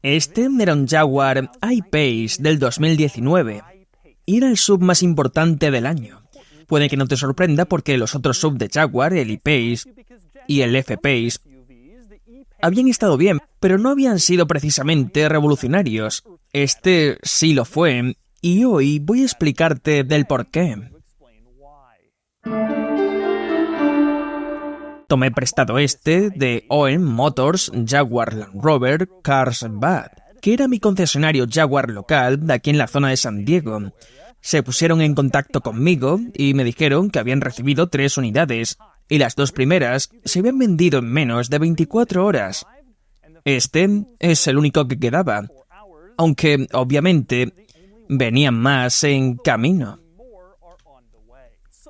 Este era un Jaguar I-Pace del 2019 y era el sub más importante del año. Puede que no te sorprenda porque los otros sub de Jaguar, el I-Pace y el F-Pace, habían estado bien, pero no habían sido precisamente revolucionarios. Este sí lo fue, y hoy voy a explicarte del porqué. Tomé prestado este de OEM Motors Jaguar Land Rover Cars Bad, que era mi concesionario Jaguar local de aquí en la zona de San Diego. Se pusieron en contacto conmigo y me dijeron que habían recibido 3 unidades, y las 2 primeras se habían vendido en menos de 24 horas. Este es el único que quedaba, aunque obviamente venían más en camino.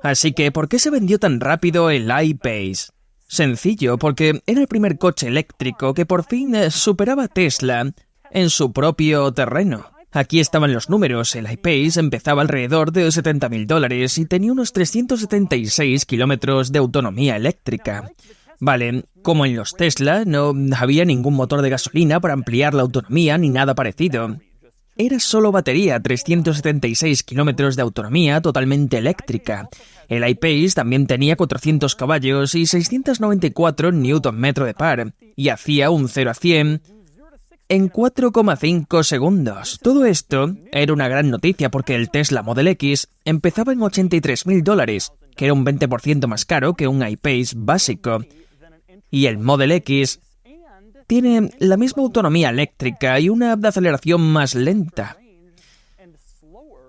Así que, ¿por qué se vendió tan rápido el I-Pace? Sencillo, porque era el primer coche eléctrico que por fin superaba a Tesla en su propio terreno. Aquí estaban los números. El I-Pace empezaba alrededor de $70.000 y tenía unos 376 kilómetros de autonomía eléctrica. Vale, como en los Tesla, no había ningún motor de gasolina para ampliar la autonomía ni nada parecido. Era solo batería, 376 kilómetros de autonomía totalmente eléctrica. El I-Pace también tenía 400 caballos y 694 Nm de par, y hacía un 0 a 100 en 4,5 segundos. Todo esto era una gran noticia porque el Tesla Model X empezaba en $83.000, que era un 20% más caro que un I-Pace básico. Y el Model X tiene la misma autonomía eléctrica y una aceleración más lenta.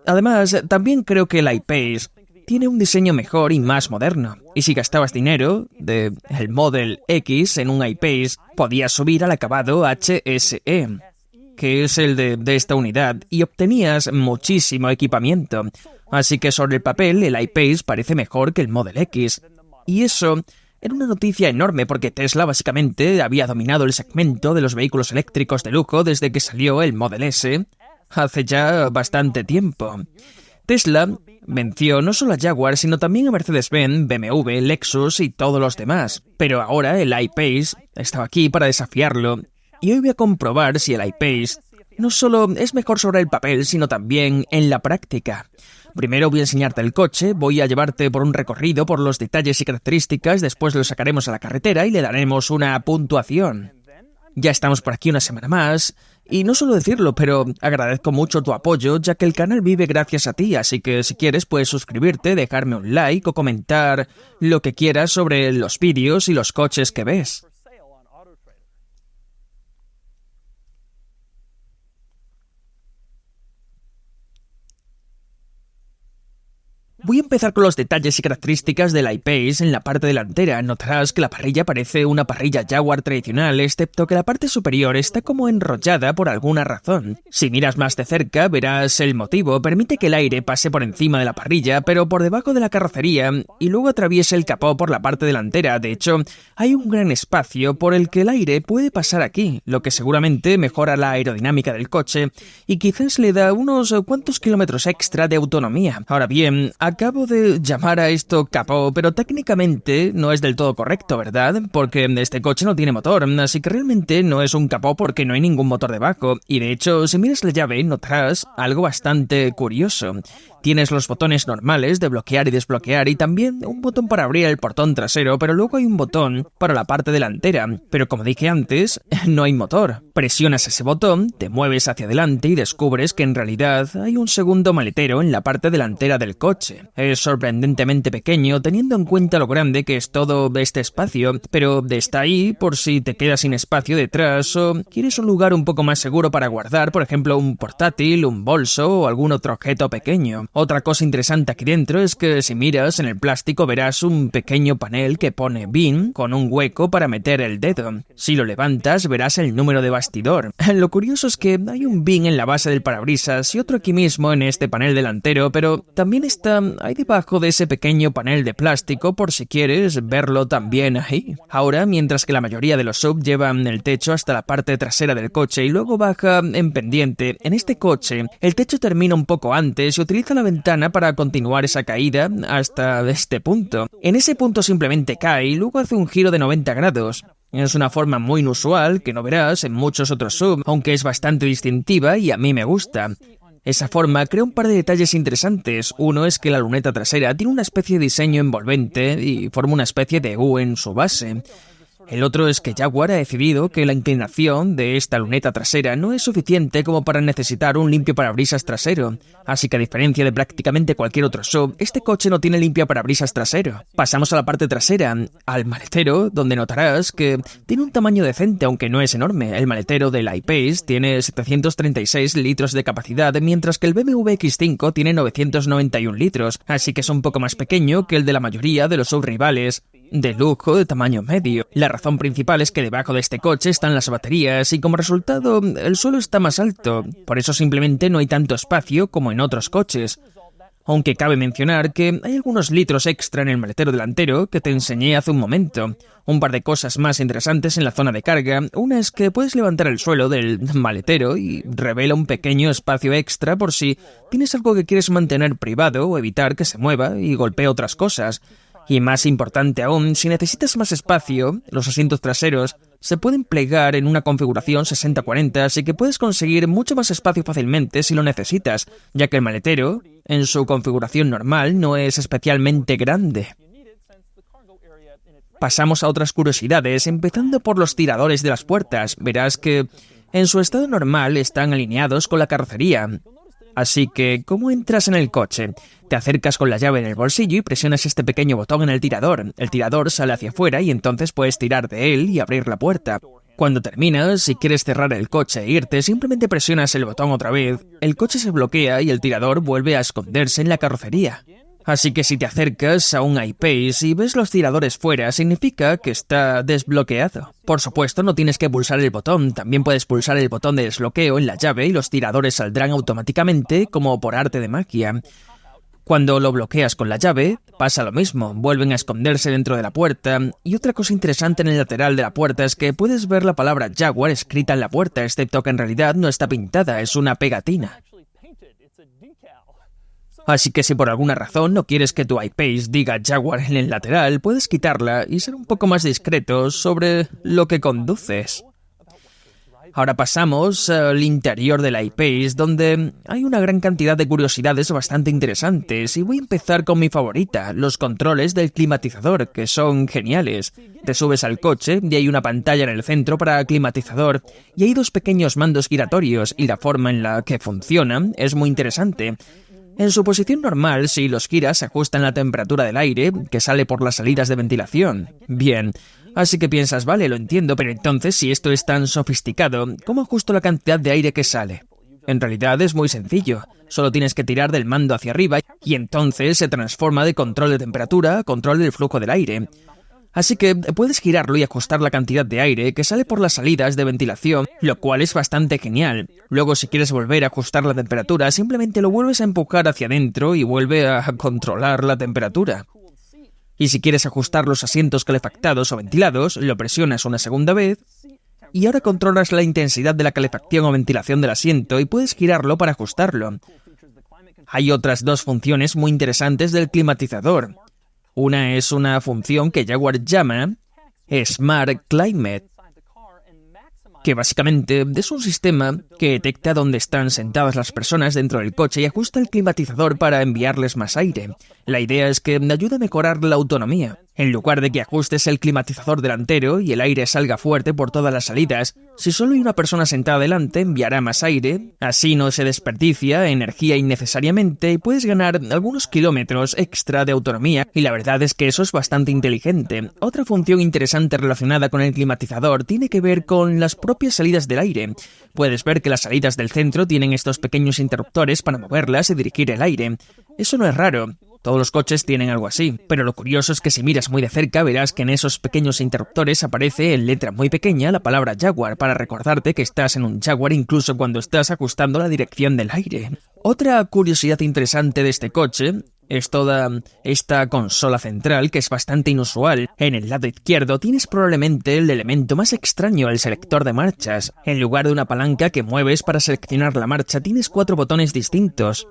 Además, también creo que el I-Pace tiene un diseño mejor y más moderno. Y si gastabas dinero del Model X en un I-Pace, podías subir al acabado HSE, que es el de esta unidad, y obtenías muchísimo equipamiento. Así que sobre el papel, el I-Pace parece mejor que el Model X. Y eso era una noticia enorme porque Tesla básicamente había dominado el segmento de los vehículos eléctricos de lujo desde que salió el Model S hace ya bastante tiempo. Tesla venció no solo a Jaguar, sino también a Mercedes-Benz, BMW, Lexus y todos los demás. Pero ahora el I-Pace estaba aquí para desafiarlo, y hoy voy a comprobar si el I-Pace no solo es mejor sobre el papel, sino también en la práctica. Primero voy a enseñarte el coche, voy a llevarte por un recorrido por los detalles y características, después lo sacaremos a la carretera y le daremos una puntuación. Ya estamos por aquí una semana más, y no suelo decirlo, pero agradezco mucho tu apoyo, ya que el canal vive gracias a ti, así que si quieres puedes suscribirte, dejarme un like o comentar lo que quieras sobre los vídeos y los coches que ves. Voy a empezar con los detalles y características del I-Pace en la parte delantera. Notarás que la parrilla parece una parrilla Jaguar tradicional, excepto que la parte superior está como enrollada por alguna razón. Si miras más de cerca, verás el motivo. Permite que el aire pase por encima de la parrilla, pero por debajo de la carrocería, y luego atraviese el capó por la parte delantera. De hecho, hay un gran espacio por el que el aire puede pasar aquí, lo que seguramente mejora la aerodinámica del coche y quizás le da unos cuantos kilómetros extra de autonomía. Ahora bien, acabo de llamar a esto capó, pero técnicamente no es del todo correcto, ¿verdad? Porque este coche no tiene motor, así que realmente no es un capó porque no hay ningún motor debajo. Y de hecho, si miras la llave, notarás algo bastante curioso. Tienes los botones normales de bloquear y desbloquear y también un botón para abrir el portón trasero, pero luego hay un botón para la parte delantera. Pero como dije antes, no hay motor. Presionas ese botón, te mueves hacia adelante y descubres que en realidad hay un segundo maletero en la parte delantera del coche. Es sorprendentemente pequeño teniendo en cuenta lo grande que es todo este espacio, pero está ahí por si te quedas sin espacio detrás o quieres un lugar un poco más seguro para guardar, por ejemplo un portátil, un bolso o algún otro objeto pequeño. Otra cosa interesante aquí dentro es que si miras en el plástico verás un pequeño panel que pone BIN con un hueco para meter el dedo. Si lo levantas verás el número de bastidor. Lo curioso es que hay un BIN en la base del parabrisas y otro aquí mismo en este panel delantero, pero también está hay debajo de ese pequeño panel de plástico por si quieres verlo también ahí. Ahora, mientras que la mayoría de los SUV llevan el techo hasta la parte trasera del coche y luego baja en pendiente, en este coche el techo termina un poco antes y utiliza la ventana para continuar esa caída hasta este punto. En ese punto simplemente cae y luego hace un giro de 90 grados. Es una forma muy inusual que no verás en muchos otros SUV, aunque es bastante distintiva y a mí me gusta. Esa forma crea un par de detalles interesantes. Uno es que la luneta trasera tiene una especie de diseño envolvente y forma una especie de U en su base. El otro es que Jaguar ha decidido que la inclinación de esta luneta trasera no es suficiente como para necesitar un limpiaparabrisas trasero. Así que a diferencia de prácticamente cualquier otro SUV, este coche no tiene limpiaparabrisas trasero. Pasamos a la parte trasera, al maletero, donde notarás que tiene un tamaño decente, aunque no es enorme. El maletero del I-Pace tiene 736 litros de capacidad, mientras que el BMW X5 tiene 991 litros, así que es un poco más pequeño que el de la mayoría de los SUV rivales de lujo de tamaño medio. La razón principal es que debajo de este coche están las baterías y como resultado el suelo está más alto, por eso simplemente no hay tanto espacio como en otros coches. Aunque cabe mencionar que hay algunos litros extra en el maletero delantero que te enseñé hace un momento. Un par de cosas más interesantes en la zona de carga. Una es que puedes levantar el suelo del maletero y revela un pequeño espacio extra por si tienes algo que quieres mantener privado o evitar que se mueva y golpee otras cosas. Y más importante aún, si necesitas más espacio, los asientos traseros se pueden plegar en una configuración 60-40, así que puedes conseguir mucho más espacio fácilmente si lo necesitas, ya que el maletero, en su configuración normal, no es especialmente grande. Pasamos a otras curiosidades, empezando por los tiradores de las puertas. Verás que en su estado normal están alineados con la carrocería. Así que, ¿cómo entras en el coche? Te acercas con la llave en el bolsillo y presionas este pequeño botón en el tirador. El tirador sale hacia afuera y entonces puedes tirar de él y abrir la puerta. Cuando terminas, si quieres cerrar el coche e irte, simplemente presionas el botón otra vez, el coche se bloquea y el tirador vuelve a esconderse en la carrocería. Así que si te acercas a un I-Pace y ves los tiradores fuera, significa que está desbloqueado. Por supuesto, no tienes que pulsar el botón, también puedes pulsar el botón de desbloqueo en la llave y los tiradores saldrán automáticamente como por arte de magia. Cuando lo bloqueas con la llave, pasa lo mismo, vuelven a esconderse dentro de la puerta. Y otra cosa interesante en el lateral de la puerta es que puedes ver la palabra Jaguar escrita en la puerta, excepto que en realidad no está pintada, es una pegatina. Así que si por alguna razón no quieres que tu I-Pace diga Jaguar en el lateral, puedes quitarla y ser un poco más discreto sobre lo que conduces. Ahora pasamos al interior del I-Pace, donde hay una gran cantidad de curiosidades bastante interesantes, y voy a empezar con mi favorita, los controles del climatizador, que son geniales. Te subes al coche y hay una pantalla en el centro para climatizador, y hay dos pequeños mandos giratorios, y la forma en la que funcionan es muy interesante. En su posición normal, si los giras, ajustan la temperatura del aire que sale por las salidas de ventilación. Bien, así que piensas, vale, lo entiendo, pero entonces, si esto es tan sofisticado, ¿cómo ajusto la cantidad de aire que sale? En realidad es muy sencillo. Solo tienes que tirar del mando hacia arriba y entonces se transforma de control de temperatura a control del flujo del aire. Así que puedes girarlo y ajustar la cantidad de aire que sale por las salidas de ventilación, lo cual es bastante genial. Luego, si quieres volver a ajustar la temperatura, simplemente lo vuelves a empujar hacia adentro y vuelve a controlar la temperatura. Y si quieres ajustar los asientos calefactados o ventilados, lo presionas una segunda vez y ahora controlas la intensidad de la calefacción o ventilación del asiento y puedes girarlo para ajustarlo. Hay otras dos funciones muy interesantes del climatizador. Una es una función que Jaguar llama Smart Climate, que básicamente es un sistema que detecta dónde están sentadas las personas dentro del coche y ajusta el climatizador para enviarles más aire. La idea es que ayude a mejorar la autonomía. En lugar de que ajustes el climatizador delantero y el aire salga fuerte por todas las salidas, si solo hay una persona sentada delante, enviará más aire, así no se desperdicia energía innecesariamente y puedes ganar algunos kilómetros extra de autonomía, y la verdad es que eso es bastante inteligente. Otra función interesante relacionada con el climatizador tiene que ver con las propias salidas del aire. Puedes ver que las salidas del centro tienen estos pequeños interruptores para moverlas y dirigir el aire. Eso no es raro. Todos los coches tienen algo así, pero lo curioso es que si miras muy de cerca verás que en esos pequeños interruptores aparece en letra muy pequeña la palabra Jaguar para recordarte que estás en un Jaguar incluso cuando estás ajustando la dirección del aire. Otra curiosidad interesante de este coche es toda esta consola central que es bastante inusual. En el lado izquierdo tienes probablemente el elemento más extraño, el selector de marchas. En lugar de una palanca que mueves para seleccionar la marcha, tienes 4 botones distintos.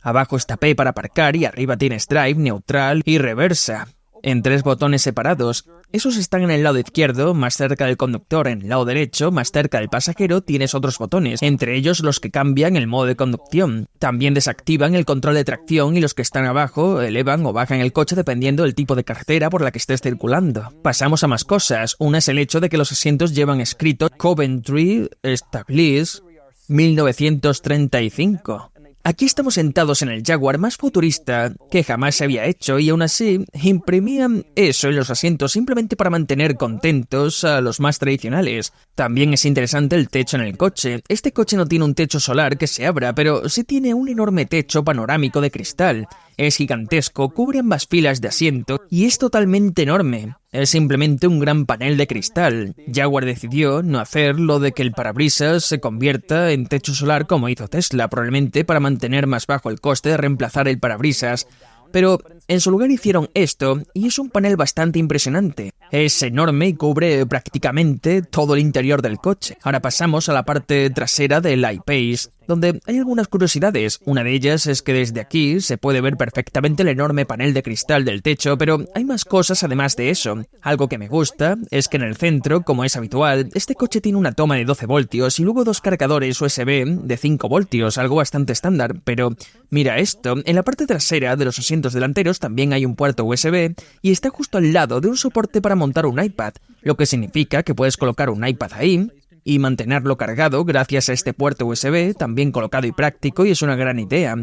Abajo está P para aparcar y arriba tienes Drive, Neutral y Reversa, en 3 botones separados. Esos están en el lado izquierdo, más cerca del conductor. En el lado derecho, más cerca del pasajero, tienes otros botones, entre ellos los que cambian el modo de conducción. También desactivan el control de tracción y los que están abajo elevan o bajan el coche dependiendo del tipo de carretera por la que estés circulando. Pasamos a más cosas. Una es el hecho de que los asientos llevan escrito Coventry Established 1935. Aquí estamos sentados en el Jaguar más futurista que jamás se había hecho y aún así imprimían eso en los asientos simplemente para mantener contentos a los más tradicionales. También es interesante el techo en el coche. Este coche no tiene un techo solar que se abra, pero sí tiene un enorme techo panorámico de cristal. Es gigantesco, cubre ambas filas de asiento y es totalmente enorme. Es simplemente un gran panel de cristal. Jaguar decidió no hacer lo de que el parabrisas se convierta en techo solar como hizo Tesla, probablemente para mantener más bajo el coste de reemplazar el parabrisas. Pero en su lugar hicieron esto y es un panel bastante impresionante. Es enorme y cubre prácticamente todo el interior del coche. Ahora pasamos a la parte trasera del I-Pace, donde hay algunas curiosidades. Una de ellas es que desde aquí se puede ver perfectamente el enorme panel de cristal del techo, pero hay más cosas además de eso. Algo que me gusta es que en el centro, como es habitual, este coche tiene una toma de 12 voltios y luego 2 cargadores USB de 5 voltios, algo bastante estándar. Pero mira esto, en la parte trasera de los asientos delanteros también hay un puerto USB y está justo al lado de un soporte para montar un iPad, lo que significa que puedes colocar un iPad ahí y mantenerlo cargado gracias a este puerto USB, también colocado y práctico, y es una gran idea.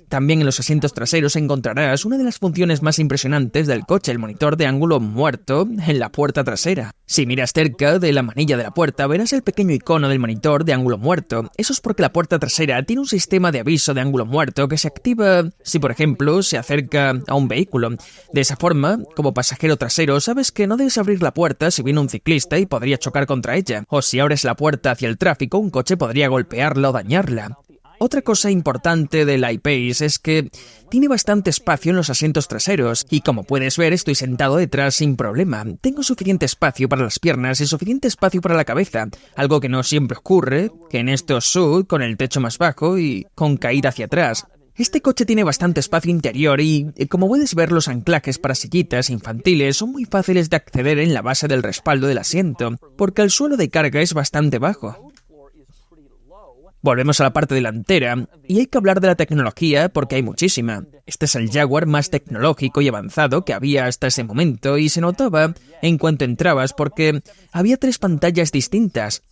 También en los asientos traseros encontrarás una de las funciones más impresionantes del coche, el monitor de ángulo muerto en la puerta trasera. Si miras cerca de la manilla de la puerta, verás el pequeño icono del monitor de ángulo muerto. Eso es porque la puerta trasera tiene un sistema de aviso de ángulo muerto que se activa si, por ejemplo, se acerca a un vehículo. De esa forma, como pasajero trasero, sabes que no debes abrir la puerta si viene un ciclista y podría chocar contra ella. O si abres la puerta hacia el tráfico, un coche podría golpearla o dañarla. Otra cosa importante del I-Pace es que tiene bastante espacio en los asientos traseros y como puedes ver estoy sentado detrás sin problema. Tengo suficiente espacio para las piernas y suficiente espacio para la cabeza, algo que no siempre ocurre, que en estos SUV con el techo más bajo y con caída hacia atrás. Este coche tiene bastante espacio interior y, como puedes ver, los anclajes para sillitas infantiles son muy fáciles de acceder en la base del respaldo del asiento, porque el suelo de carga es bastante bajo. Volvemos a la parte delantera, y hay que hablar de la tecnología porque hay muchísima. Este es el Jaguar más tecnológico y avanzado que había hasta ese momento, y se notaba en cuanto entrabas porque había 3 pantallas distintas.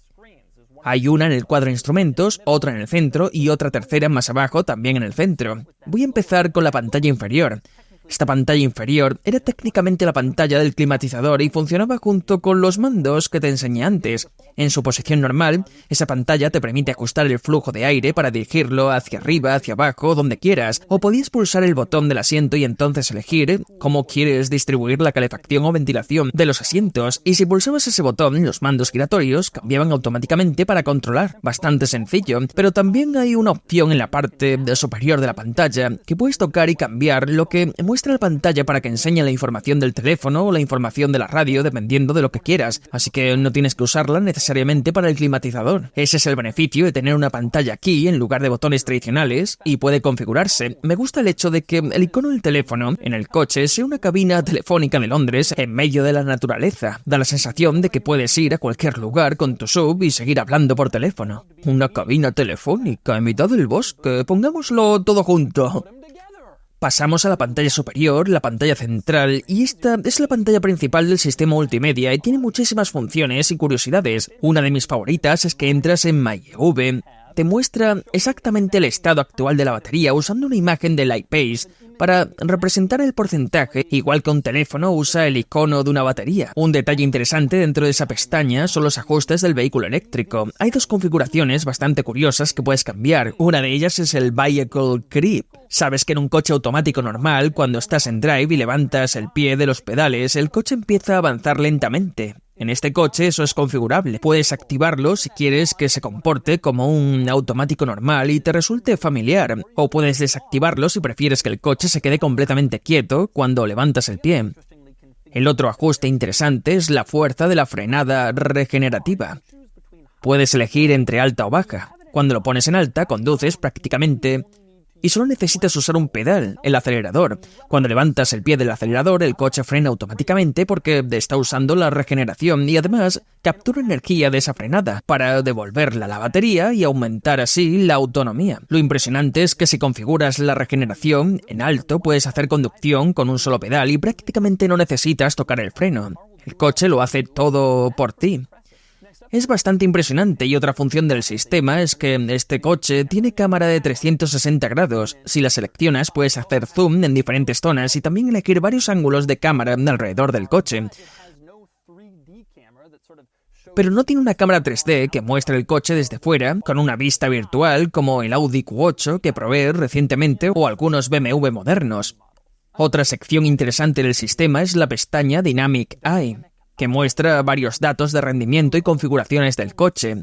Hay una en el cuadro de instrumentos, otra en el centro y otra tercera más abajo también en el centro. Voy a empezar con la pantalla inferior. Esta pantalla inferior era técnicamente la pantalla del climatizador y funcionaba junto con los mandos que te enseñé antes. En su posición normal, esa pantalla te permite ajustar el flujo de aire para dirigirlo hacia arriba, hacia abajo, donde quieras, o podías pulsar el botón del asiento y entonces elegir cómo quieres distribuir la calefacción o ventilación de los asientos, y si pulsabas ese botón, los mandos giratorios cambiaban automáticamente para controlar. Bastante sencillo, pero también hay una opción en la parte superior de la pantalla que puedes tocar y cambiar lo que muestra la pantalla para que enseñe la información del teléfono o la información de la radio dependiendo de lo que quieras, así que no tienes que usarla necesariamente para el climatizador. Ese es el beneficio de tener una pantalla aquí en lugar de botones tradicionales y puede configurarse. Me gusta el hecho de que el icono del teléfono en el coche sea una cabina telefónica de Londres en medio de la naturaleza. Da la sensación de que puedes ir a cualquier lugar con tu SUV y seguir hablando por teléfono. Una cabina telefónica en mitad del bosque, pongámoslo todo junto. Pasamos a la pantalla superior, la pantalla central, y esta es la pantalla principal del sistema multimedia y tiene muchísimas funciones y curiosidades. Una de mis favoritas es que entras en MyEV, te muestra exactamente el estado actual de la batería usando una imagen del I-Pace para representar el porcentaje, igual que un teléfono usa el icono de una batería. Un detalle interesante dentro de esa pestaña son los ajustes del vehículo eléctrico. Hay 2 configuraciones bastante curiosas que puedes cambiar. Una de ellas es el Vehicle Creep. Sabes que en un coche automático normal, cuando estás en drive y levantas el pie de los pedales, el coche empieza a avanzar lentamente. En este coche eso es configurable. Puedes activarlo si quieres que se comporte como un automático normal y te resulte familiar, o puedes desactivarlo si prefieres que el coche se quede completamente quieto cuando levantas el pie. El otro ajuste interesante es la fuerza de la frenada regenerativa. Puedes elegir entre alta o baja. Cuando lo pones en alta, conduces prácticamente y solo necesitas usar un pedal, el acelerador. Cuando levantas el pie del acelerador, el coche frena automáticamente porque está usando la regeneración y además captura energía de esa frenada para devolverla a la batería y aumentar así la autonomía. Lo impresionante es que si configuras la regeneración en alto, puedes hacer conducción con un solo pedal y prácticamente no necesitas tocar el freno. El coche lo hace todo por ti. Es bastante impresionante y otra función del sistema es que este coche tiene cámara de 360 grados. Si la seleccionas puedes hacer zoom en diferentes zonas y también elegir varios ángulos de cámara alrededor del coche. Pero no tiene una cámara 3D que muestre el coche desde fuera, con una vista virtual como el Audi Q8 que provee recientemente o algunos BMW modernos. Otra sección interesante del sistema es la pestaña Dynamic Eye, que muestra varios datos de rendimiento y configuraciones del coche.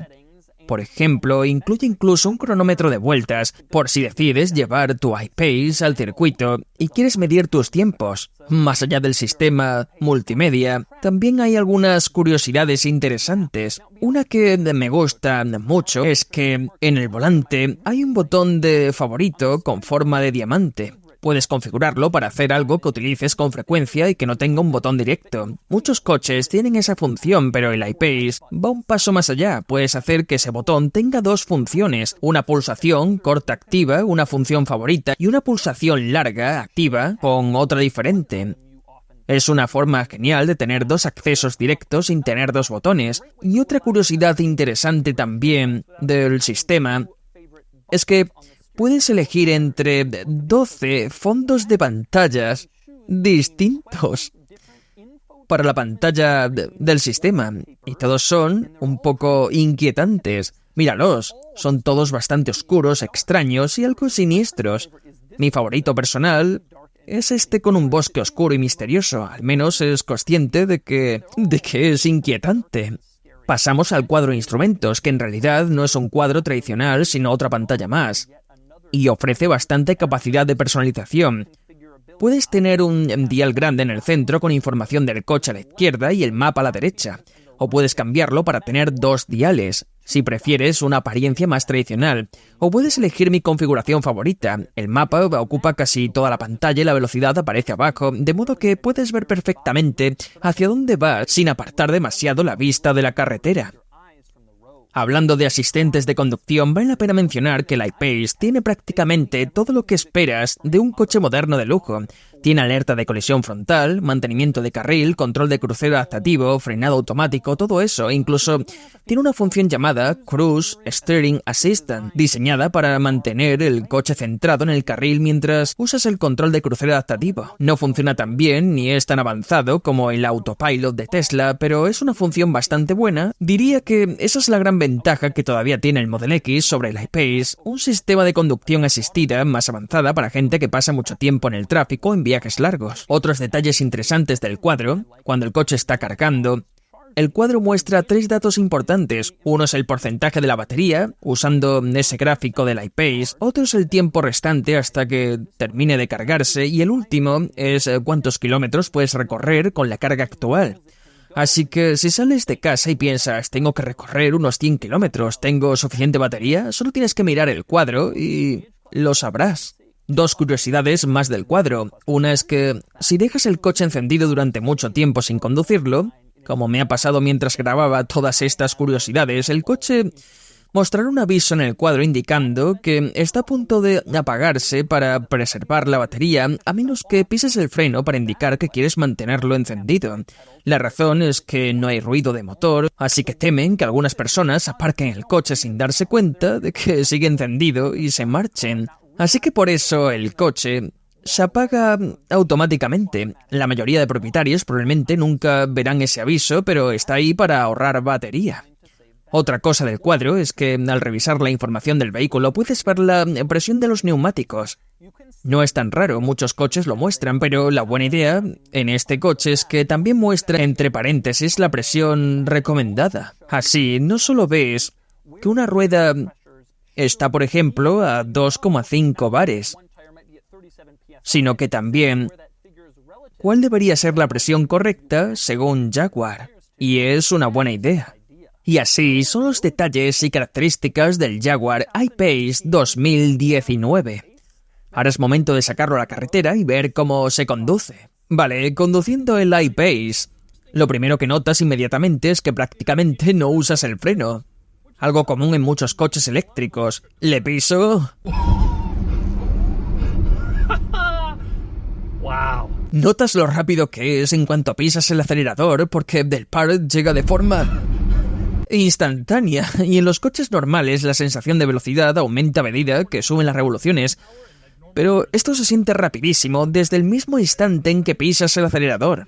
Por ejemplo, incluye incluso un cronómetro de vueltas, por si decides llevar tu iPace al circuito y quieres medir tus tiempos. Más allá del sistema multimedia, también hay algunas curiosidades interesantes. Una que me gusta mucho es que en el volante hay un botón de favorito con forma de diamante. Puedes configurarlo para hacer algo que utilices con frecuencia y que no tenga un botón directo. Muchos coches tienen esa función, pero el iPace va un paso más allá. Puedes hacer que ese botón tenga dos funciones, una pulsación corta activa, una función favorita, y una pulsación larga activa con otra diferente. Es una forma genial de tener dos accesos directos sin tener dos botones. Y otra curiosidad interesante también del sistema es que puedes elegir entre 12 fondos de pantallas distintos para la pantalla del sistema, y todos son un poco inquietantes. Míralos, son todos bastante oscuros, extraños y algo siniestros. Mi favorito personal es este con un bosque oscuro y misterioso, al menos es consciente de que es inquietante. Pasamos al cuadro de instrumentos, que en realidad no es un cuadro tradicional, sino otra pantalla más, y ofrece bastante capacidad de personalización. Puedes tener un dial grande en el centro con información del coche a la izquierda y el mapa a la derecha, o puedes cambiarlo para tener dos diales, si prefieres una apariencia más tradicional, o puedes elegir mi configuración favorita. El mapa ocupa casi toda la pantalla y la velocidad aparece abajo, de modo que puedes ver perfectamente hacia dónde vas sin apartar demasiado la vista de la carretera. Hablando de asistentes de conducción, vale la pena mencionar que el iPace tiene prácticamente todo lo que esperas de un coche moderno de lujo. Tiene alerta de colisión frontal, mantenimiento de carril, control de crucero adaptativo, frenado automático, todo eso. Incluso tiene una función llamada Cruise Steering Assistant, diseñada para mantener el coche centrado en el carril mientras usas el control de crucero adaptativo. No funciona tan bien ni es tan avanzado como el autopilot de Tesla, pero es una función bastante buena. Diría que esa es la gran ventaja que todavía tiene el Model X sobre el iPace, un sistema de conducción asistida más avanzada para gente que pasa mucho tiempo en el tráfico en viajes largos. Otros detalles interesantes del cuadro: cuando el coche está cargando, el cuadro muestra 3 datos importantes. Uno es el porcentaje de la batería, usando ese gráfico del iPace. Otro es el tiempo restante hasta que termine de cargarse. Y el último es cuántos kilómetros puedes recorrer con la carga actual. Así que si sales de casa y piensas, tengo que recorrer unos 100 kilómetros, ¿tengo suficiente batería? Solo tienes que mirar el cuadro y lo sabrás. 2 curiosidades más del cuadro. Una es que si dejas el coche encendido durante mucho tiempo sin conducirlo, como me ha pasado mientras grababa todas estas curiosidades, el coche mostrará un aviso en el cuadro indicando que está a punto de apagarse para preservar la batería, a menos que pises el freno para indicar que quieres mantenerlo encendido. La razón es que no hay ruido de motor, así que temen que algunas personas aparquen el coche sin darse cuenta de que sigue encendido y se marchen. Así que por eso el coche se apaga automáticamente. La mayoría de propietarios probablemente nunca verán ese aviso, pero está ahí para ahorrar batería. Otra cosa del cuadro es que al revisar la información del vehículo puedes ver la presión de los neumáticos. No es tan raro, muchos coches lo muestran, pero la buena idea en este coche es que también muestra entre paréntesis la presión recomendada. Así, no solo ves que una rueda está, por ejemplo, a 2,5 bares, sino que también cuál debería ser la presión correcta según Jaguar. Y es una buena idea. Y así son los detalles y características del Jaguar I-Pace 2019. Ahora es momento de sacarlo a la carretera y ver cómo se conduce. Vale, conduciendo el I-Pace, lo primero que notas inmediatamente es que prácticamente no usas el freno. Algo común en muchos coches eléctricos. Le piso... Wow. Notas lo rápido que es en cuanto pisas el acelerador, porque el par llega de forma instantánea, y en los coches normales la sensación de velocidad aumenta a medida que suben las revoluciones. Pero esto se siente rapidísimo desde el mismo instante en que pisas el acelerador.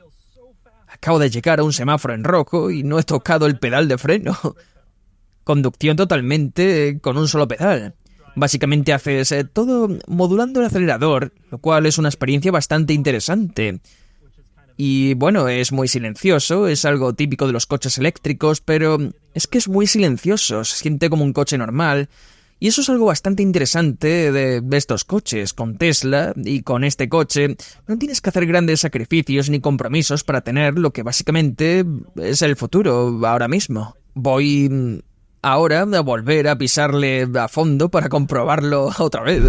Acabo de llegar a un semáforo en rojo y no he tocado el pedal de freno. Conducción totalmente con un solo pedal. Básicamente haces todo modulando el acelerador, lo cual es una experiencia bastante interesante. Y bueno, es muy silencioso, es algo típico de los coches eléctricos, pero es que es muy silencioso, se siente como un coche normal. Y eso es algo bastante interesante de estos coches. Con Tesla y con este coche no tienes que hacer grandes sacrificios ni compromisos para tener lo que básicamente es el futuro ahora mismo. Voy ahora a volver a pisarle a fondo para comprobarlo otra vez.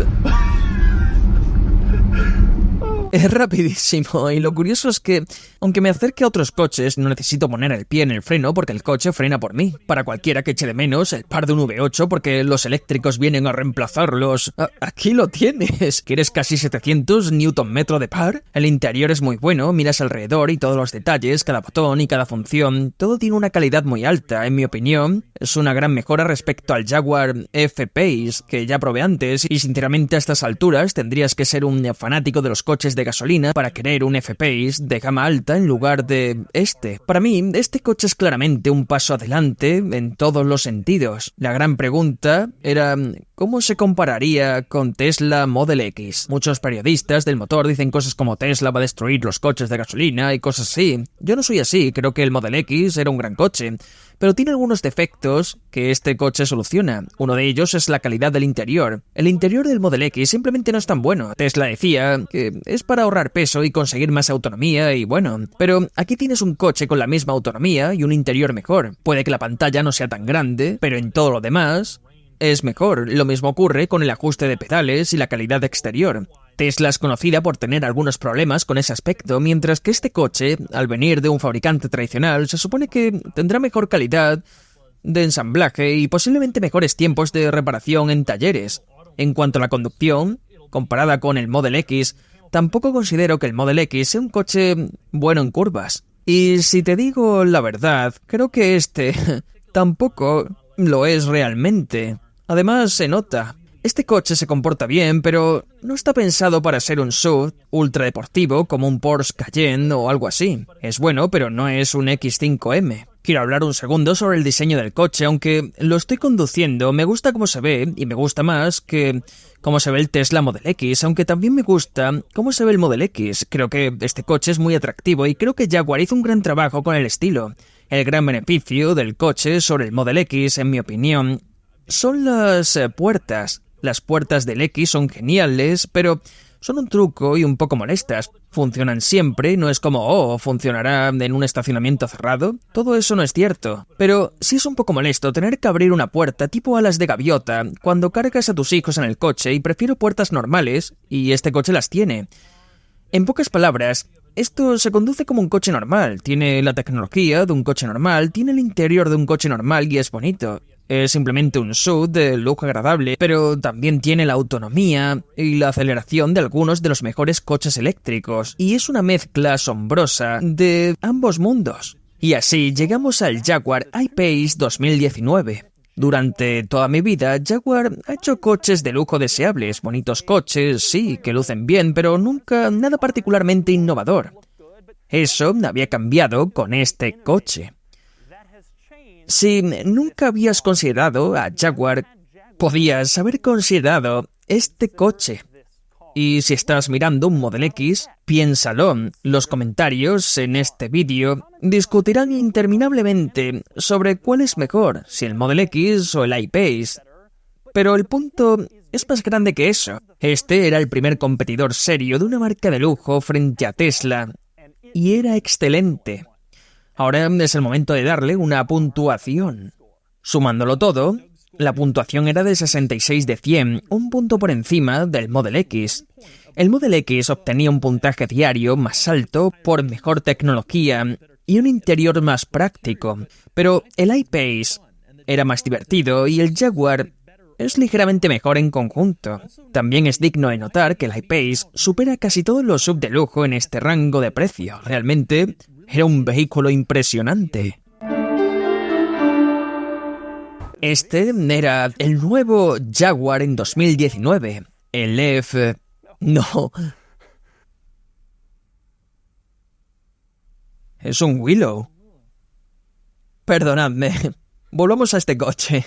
Es rapidísimo, y lo curioso es que, aunque me acerque a otros coches, no necesito poner el pie en el freno porque el coche frena por mí. Para cualquiera que eche de menos el par de un V8 porque los eléctricos vienen a reemplazarlos. Aquí lo tienes. ¿Quieres casi 700 Nm de par? El interior es muy bueno, miras alrededor y todos los detalles, cada botón y cada función, todo tiene una calidad muy alta, en mi opinión. Es una gran mejora respecto al Jaguar F-Pace, que ya probé antes, y sinceramente a estas alturas tendrías que ser un fanático de los coches de gasolina para querer un F-Pace de gama alta en lugar de este. Para mí, este coche es claramente un paso adelante en todos los sentidos. La gran pregunta era ¿cómo se compararía con Tesla Model X? Muchos periodistas del motor dicen cosas como Tesla va a destruir los coches de gasolina y cosas así. Yo no soy así, creo que el Model X era un gran coche, pero tiene algunos defectos que este coche soluciona. Uno de ellos es la calidad del interior. El interior del Model X simplemente no es tan bueno. Tesla decía que es para ahorrar peso y conseguir más autonomía y bueno, pero aquí tienes un coche con la misma autonomía y un interior mejor. Puede que la pantalla no sea tan grande, pero en todo lo demás es mejor. Lo mismo ocurre con el ajuste de pedales y la calidad exterior. Tesla es conocida por tener algunos problemas con ese aspecto, mientras que este coche, al venir de un fabricante tradicional, se supone que tendrá mejor calidad de ensamblaje y posiblemente mejores tiempos de reparación en talleres. En cuanto a la conducción, comparada con el Model X, tampoco considero que el Model X sea un coche bueno en curvas. Y si te digo la verdad, creo que este tampoco lo es realmente. Además, se nota. Este coche se comporta bien, pero no está pensado para ser un SUV ultradeportivo como un Porsche Cayenne o algo así. Es bueno, pero no es un X5M. Quiero hablar un segundo sobre el diseño del coche, aunque lo estoy conduciendo, me gusta cómo se ve, y me gusta más que cómo se ve el Tesla Model X, aunque también me gusta cómo se ve el Model X. Creo que este coche es muy atractivo y creo que Jaguar hizo un gran trabajo con el estilo. El gran beneficio del coche sobre el Model X, en mi opinión, son las puertas. Las puertas del X son geniales, pero son un truco y un poco molestas. Funcionan siempre, no es como, funcionará en un estacionamiento cerrado. Todo eso no es cierto. Pero sí es un poco molesto tener que abrir una puerta tipo alas de gaviota cuando cargas a tus hijos en el coche, y prefiero puertas normales, y este coche las tiene. En pocas palabras, esto se conduce como un coche normal, tiene la tecnología de un coche normal, tiene el interior de un coche normal y es bonito. Es simplemente un SUV de lujo agradable, pero también tiene la autonomía y la aceleración de algunos de los mejores coches eléctricos, y es una mezcla asombrosa de ambos mundos. Y así llegamos al Jaguar I-Pace 2019. Durante toda mi vida, Jaguar ha hecho coches de lujo deseables, bonitos coches, sí, que lucen bien, pero nunca nada particularmente innovador. Eso había cambiado con este coche. Si nunca habías considerado a Jaguar, podías haber considerado este coche. Y si estás mirando un Model X, piénsalo. Los comentarios en este vídeo discutirán interminablemente sobre cuál es mejor, si el Model X o el I-Pace. Pero el punto es más grande que eso. Este era el primer competidor serio de una marca de lujo frente a Tesla. Y era excelente. Ahora es el momento de darle una puntuación. Sumándolo todo, la puntuación era de 66 de 100, un punto por encima del Model X. El Model X obtenía un puntaje diario más alto por mejor tecnología y un interior más práctico, pero el I-Pace era más divertido y el Jaguar es ligeramente mejor en conjunto. También es digno de notar que el I-Pace supera casi todos los sub de lujo en este rango de precio. Realmente era un vehículo impresionante. Este era el nuevo Jaguar en 2019. El F... No. Es un Willow. Perdonadme. Volvamos a este coche.